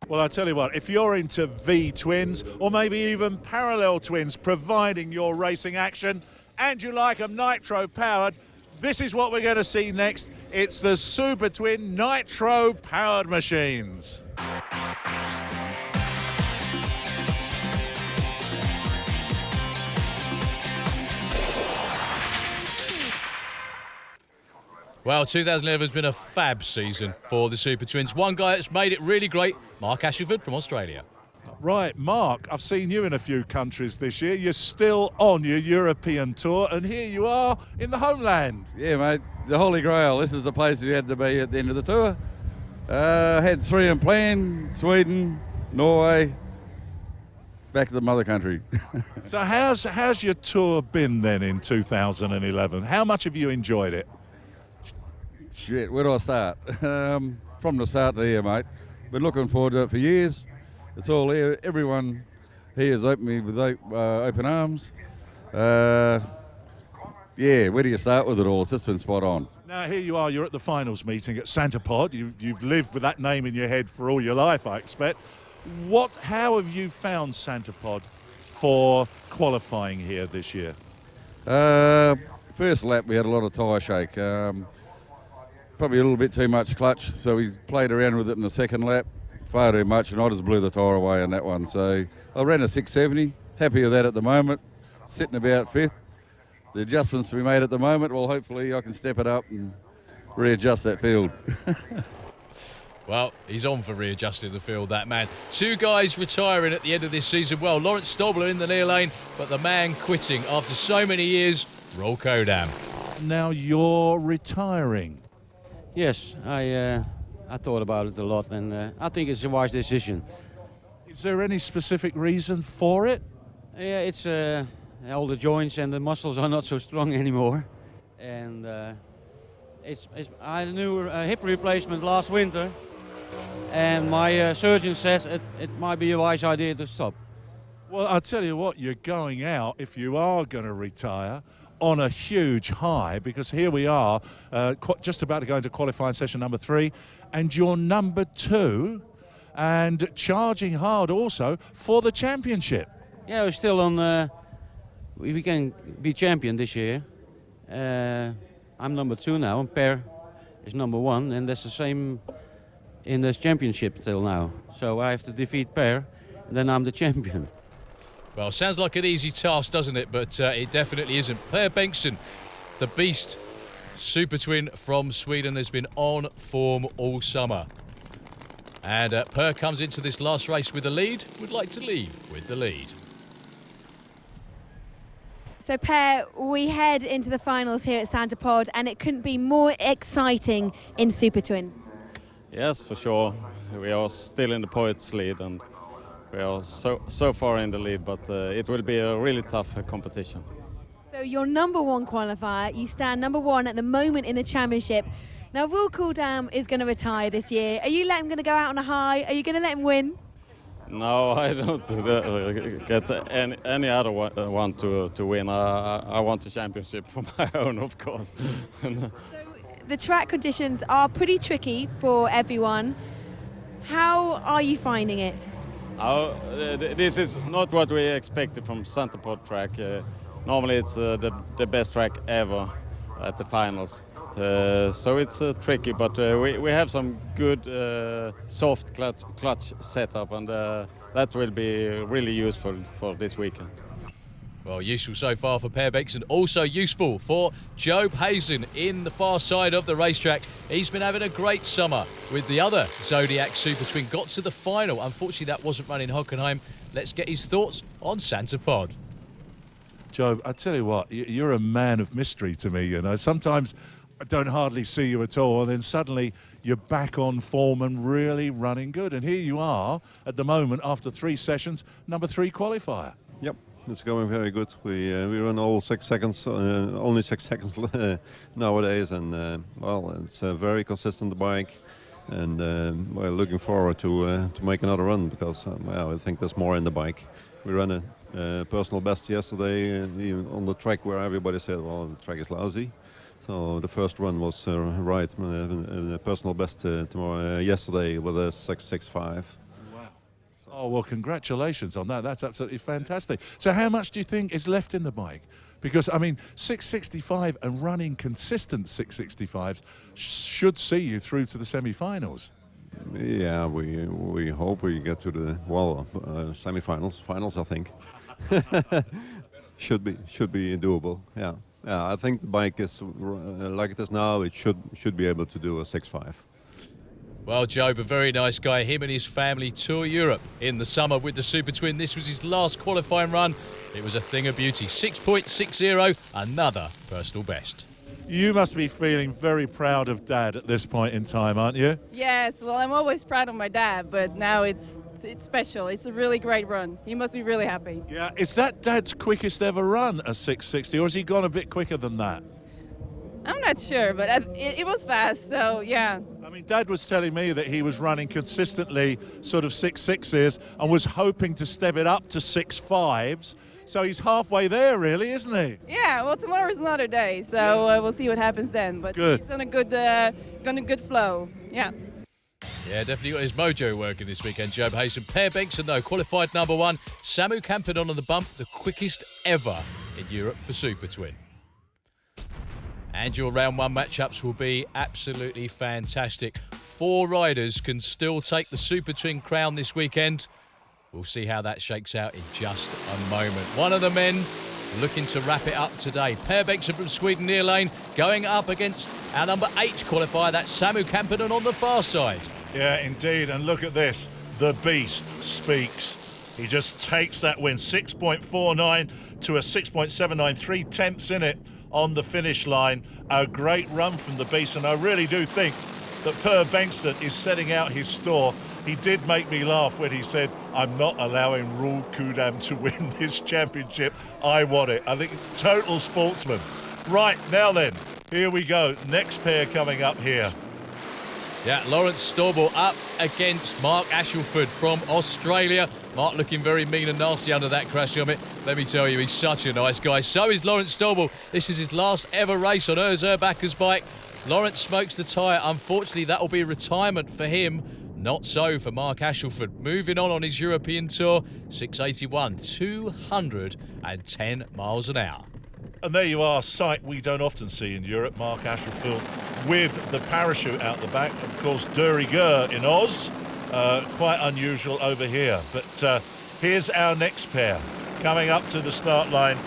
Well, I tell you what, if you're into V-twins or maybe even parallel twins providing your racing action and you like them nitro-powered, this is what we're going to see next. It's the Super Twin nitro-powered machines. Well, 2011 has been a fab season for the Super Twins. One guy that's made it really great, Mark Ashford from Australia. Right, Mark, I've seen you in a few countries this year. You're still on your European tour, and here you are in the homeland. Yeah, mate, the Holy Grail. This is the place you had to be at the end of the tour. Had 3 in plan, Sweden, Norway, back to the mother country. So how's your tour been then in 2011? How much have you enjoyed it? Shit, where do I start? From the start to here, mate. Been looking forward to it for years. It's all here. Everyone here has opened me with open arms. Yeah, where do you start with it all? It's just been spot on. Now, here you are. You're at the finals meeting at SantaPod. You've lived with that name in your head for all your life, I expect. How have you found SantaPod for qualifying here this year? First lap, we had a lot of tyre shake. Probably a little bit too much clutch, so we played around with it in the second lap. Far too much, and I just blew the tyre away on that one. So I ran a 670. Happy with that at the moment. Sitting about 5th. The adjustments we made at the moment, well, hopefully I can step it up and readjust that field. Well, he's on for readjusting the field, that man. 2 guys retiring at the end of this season. Well, Lawrence Stobler in the near lane, but the man quitting after so many years, Roll Kodam. Now you're retiring. Yes, I thought about it a lot, and I think it's a wise decision. Is there any specific reason for it? Yeah, it's all the joints and the muscles are not so strong anymore, and I had a new hip replacement last winter, and my surgeon says it might be a wise idea to stop. Well, I'll tell you what, you're going out, if you are going to retire, on a huge high, because here we are, just about to go into qualifying session number 3, and you're number 2, and charging hard also for the championship. Yeah, we're still on. We can be champion this year. I'm number 2 now, and Per is number 1, and that's the same in this championship till now. So I have to defeat Per, and then I'm the champion. Well, sounds like an easy task, doesn't it? But it definitely isn't. Per Bengtsson, the beast, Super Twin from Sweden, has been on form all summer. And Per comes into this last race with the lead, would like to leave with the lead. So Per, we head into the finals here at SantaPod, and it couldn't be more exciting in Super Twin. Yes, for sure. We are still in the points lead, and we are so far in the lead, but it will be a really tough competition. So you're number 1 qualifier. You stand number 1 at the moment in the championship. Now, Roll Kodam is going to retire this year. Are you letting him going to go out on a high? Are you going to let him win? No, I don't get any other one to win. I want the championship for my own, of course. So the track conditions are pretty tricky for everyone. How are you finding it? This is not what we expected from SantaPod track. Normally it's the best track ever at the finals. So it's tricky, but we have some good soft clutch setup, and that will be really useful for this weekend. Well, useful so far for Per Bengtsson, also useful for Job Hazen in the far side of the racetrack. He's been having a great summer with the other Zodiac Super Twin. Got to the final. Unfortunately, that wasn't run in Hockenheim. Let's get his thoughts on SantaPod. Job, I tell you what, you're a man of mystery to me, you know. Sometimes I don't hardly see you at all, and then suddenly you're back on form and really running good. And here you are at the moment after 3 sessions, number 3 qualifier. Yep. It's going very good. We run all 6 seconds, only 6 seconds nowadays, and well, it's a very consistent bike, and we're looking forward to make another run because well, I think there's more in the bike. We ran a personal best yesterday, even on the track where everybody said, well, the track is lousy. So the first run was right, personal best yesterday with a 6.65. Wow. Oh, well, congratulations on that. That's absolutely fantastic. So how much do you think is left in the bike? Because, I mean, 665 and running consistent 665s should see you through to the semi-finals. Yeah, we hope we get to the semi-finals. Finals, I think. should be doable. Yeah. I think the bike is like it is now. It should be able to do a 6.5. Well, Job, a very nice guy. Him and his family tour Europe in the summer with the Super Twin. This was his last qualifying run. It was a thing of beauty. 6.60, another personal best. You must be feeling very proud of Dad at this point in time, aren't you? Yes, well, I'm always proud of my dad, but now it's special. It's a really great run. He must be really happy. Yeah, is that Dad's quickest ever run, a 660, or has he gone a bit quicker than that? I'm not sure, but it was fast, so yeah. I mean, Dad was telling me that he was running consistently sort of 6.6s and was hoping to step it up to 6.5s. So he's halfway there, really, isn't he? Yeah, well, tomorrow's another day, so we'll see what happens then. But Good. he's on a good flow. Yeah. Yeah, definitely got his mojo working this weekend, Job Hayson. Per Bengtson, though, qualified number 1. Samu Camperdown on the bump, the quickest ever in Europe for Super Twin. And your round 1 matchups will be absolutely fantastic. 4 riders can still take the Super Twin crown this weekend. We'll see how that shakes out in just a moment. One of the men looking to wrap it up today. Per Bengtson from Sweden, near lane, going up against our number 8 qualifier. That's Samu Camperdown on the far side. Yeah, indeed. And look at this. The beast speaks. He just takes that win. 6.49 to a 6.79, 3/10 in it on the finish line. A great run from the beast. And I really do think that Per Bengtson is setting out his store. He did make me laugh when he said, I'm not allowing Roel Kudam to win this championship. I want it. I think total sportsman. Right, now then, here we go. Next pair coming up here. Yeah, Lawrence Storbel up against Mark Ashelford from Australia. Mark looking very mean and nasty under that crash helmet. Let me tell you, he's such a nice guy. So is Lawrence Storbel. This is his last ever race on Urs Erbacker's bike. Lawrence smokes the tyre. Unfortunately, that will be retirement for him. Not so for Mark Ashelford. Moving on his European tour, 681, 210 miles an hour. And there you are, sight we don't often see in Europe. Mark Ashelford with the parachute out the back. Of course, de rigueur in Oz. Quite unusual over here. But here's our next pair. Coming up to the start line,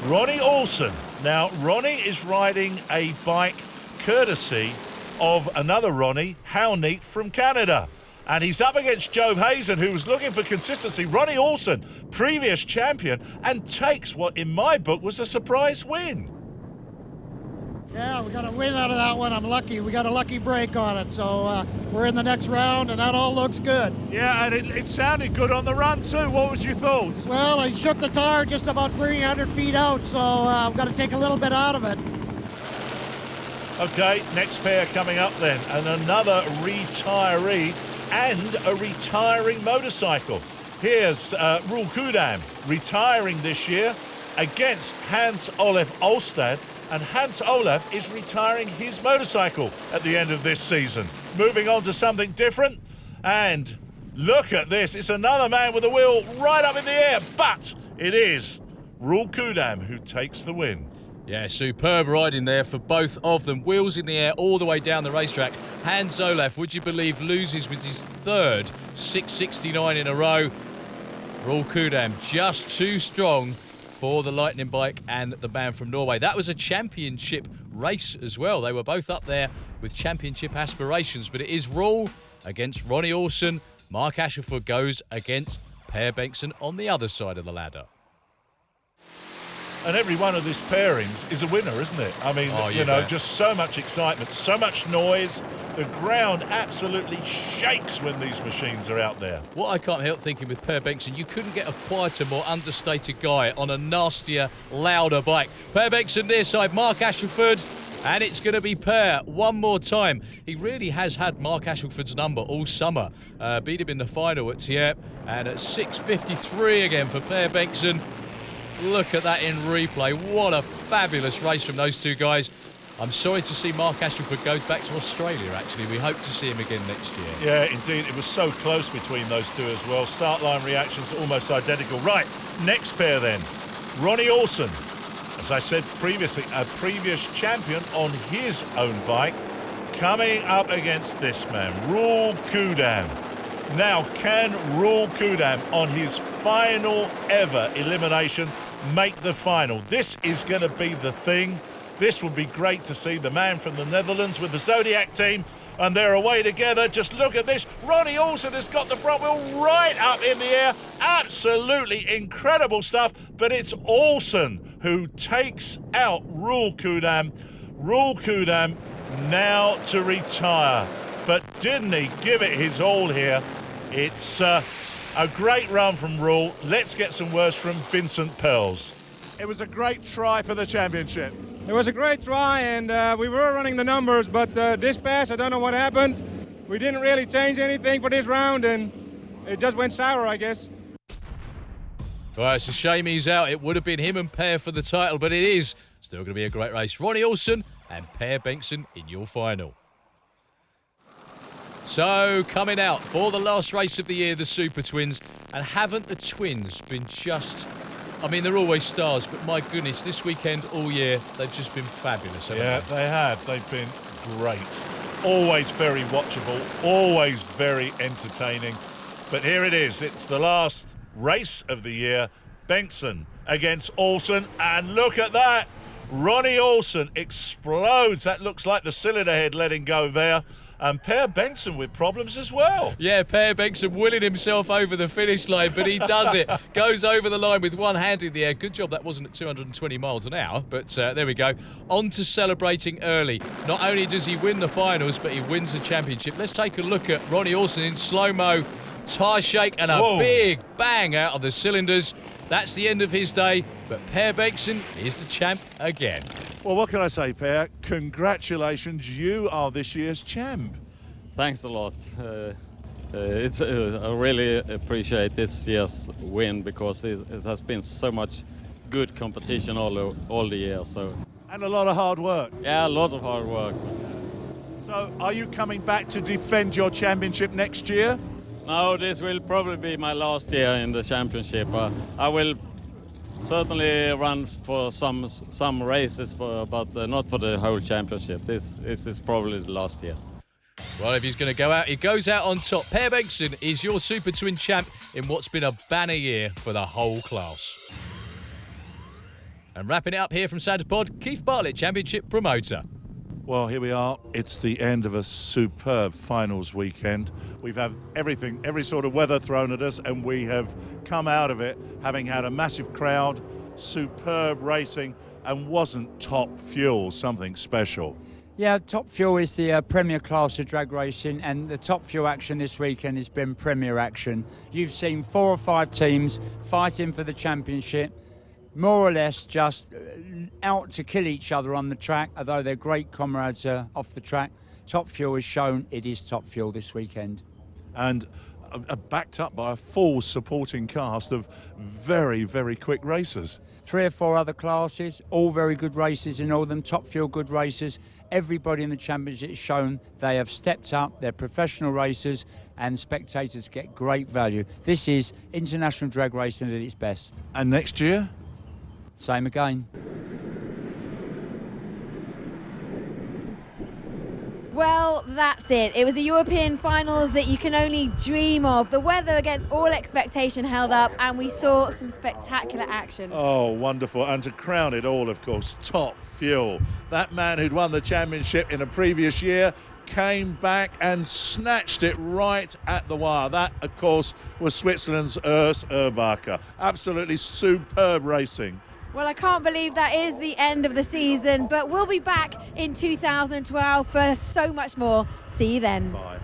Ronnie Olsen. Now, Ronnie is riding a bike courtesy of another Ronnie, How Neat from Canada. And he's up against Job Hayson, who was looking for consistency. Ronnie Olsen, previous champion, and takes what in my book was a surprise win. Yeah, we got a win out of that one. I'm lucky. We got a lucky break on it. So we're in the next round, and that all looks good. Yeah, and it sounded good on the run too. What was your thoughts? Well, I shook the tire just about 300 feet out, so I've got to take a little bit out of it. Okay, next pair coming up then, and another retiree and a retiring motorcycle. Here's Roel Kudam retiring this year against Hans Olaf Olstad, and Hans Olaf is retiring his motorcycle at the end of this season. Moving on to something different, and look at this, it's another man with a wheel right up in the air, but it is Roel Kudam who takes the win. Yeah, superb riding there for both of them. Wheels in the air all the way down the racetrack. Hans Olaf, would you believe, loses with his third 669 in a row. Roel Kudam just too strong for the Lightning bike and the man from Norway. That was a championship race as well. They were both up there with championship aspirations, but it is Roel against Ronnie Olsen. Mark Ashelford goes against Per Bengtson on the other side of the ladder. And every one of these pairings is a winner, isn't it? I mean, you know, just so much excitement, so much noise. The ground absolutely shakes when these machines are out there. What I can't help thinking with Per Bengtson, you couldn't get a quieter, more understated guy on a nastier, louder bike. Per Bengtson near side, Mark Ashelford, and it's going to be Per one more time. He really has had Mark Ashelford's number all summer. Beat him in the final at Tieppe, and at 6.53 again for Per Bengtson. Look at that in replay. What a fabulous race from those two guys. I'm sorry to see Mark Ashford go back to Australia, actually. We hope to see him again next year. Yeah, indeed. It was so close between those two as well. Start line reactions almost identical. Right, next pair then. Ronnie Olsen, as I said previously, a previous champion on his own bike, coming up against this man, Roel Kudam. Now, can Roel Kudam, on his final ever elimination, make the final? This is going to be the thing. This would be great to see. The man from the Netherlands with the Zodiac team, and they're away together. Just look at this. Ronnie Olsen has got the front wheel right up in the air. Absolutely incredible stuff. But it's Olsen who takes out Roel Kudam. Roel Kudam now to retire. But didn't he give it his all here? It's a great run from Roel. Let's get some words from Vincent Pearls. It was a great try for the championship. It was a great try, and we were running the numbers, but this pass, I don't know what happened. We didn't really change anything for this round, and it just went sour, I guess. Well, it's a shame he's out. It would have been him and Per for the title, but it is still going to be a great race. Ronnie Olsen and Per Bengtsson in your final. So, coming out for the last race of the year, the Super Twins. And haven't the twins been just... I mean, they're always stars, but my goodness, this weekend, all year, they've just been fabulous. Yeah, they have. They've been great. Always very watchable, always very entertaining. But here it is. It's the last race of the year. Bengtsson against Olsen. And look at that. Ronnie Olsen explodes. That looks like the cylinder head letting go there. And Per Bengtsson with problems as well. Yeah, Per Bengtsson willing himself over the finish line, but he does it. Goes over the line with one hand in the air. Good job that wasn't at 220 miles an hour, but there we go. On to celebrating early. Not only does he win the finals, but he wins the championship. Let's take a look at Ronnie Olsen in slow-mo. Tire shake and a big bang out of the cylinders. That's the end of his day, but Per Bengtsson is the champ again. Well, what can I say, Per? Congratulations, you are this year's champ. Thanks a lot. I really appreciate this year's win because it has been so much good competition all the year. So. And a lot of hard work. Yeah, a lot of hard work. So, are you coming back to defend your championship next year? No, this will probably be my last year in the championship. I will certainly run for some races, but not for the whole championship. This is probably the last year. Well, if he's going to go out, he goes out on top. Per Bengtsson is your Super Twin champ in what's been a banner year for the whole class. And wrapping it up here from SantaPod, Keith Bartlett, championship promoter. Well, here we are. It's the end of a superb finals weekend. We've had everything, every sort of weather thrown at us, and we have come out of it having had a massive crowd, superb racing, and wasn't Top Fuel something special? Yeah, Top Fuel is the premier class of drag racing, and the Top Fuel action this weekend has been premier action. You've seen 4 or 5 teams fighting for the championship, more or less just out to kill each other on the track, although they're great comrades off the track. Top Fuel has shown it is Top Fuel this weekend. And backed up by a full supporting cast of very, very quick racers. 3 or 4 other classes, all very good races in all of them, Top Fuel good races. Everybody in the championship has shown they have stepped up, they're professional racers, and spectators get great value. This is international drag racing at its best. And next year? Same again. Well, that's it. It was the European finals that you can only dream of. The weather against all expectation held up, and we saw some spectacular action. Oh, wonderful. And to crown it all, of course, Top Fuel. That man who'd won the championship in a previous year came back and snatched it right at the wire. That, of course, was Switzerland's Urs Urbacher. Absolutely superb racing. Well, I can't believe that is the end of the season, but we'll be back in 2012 for so much more. See you then. Bye.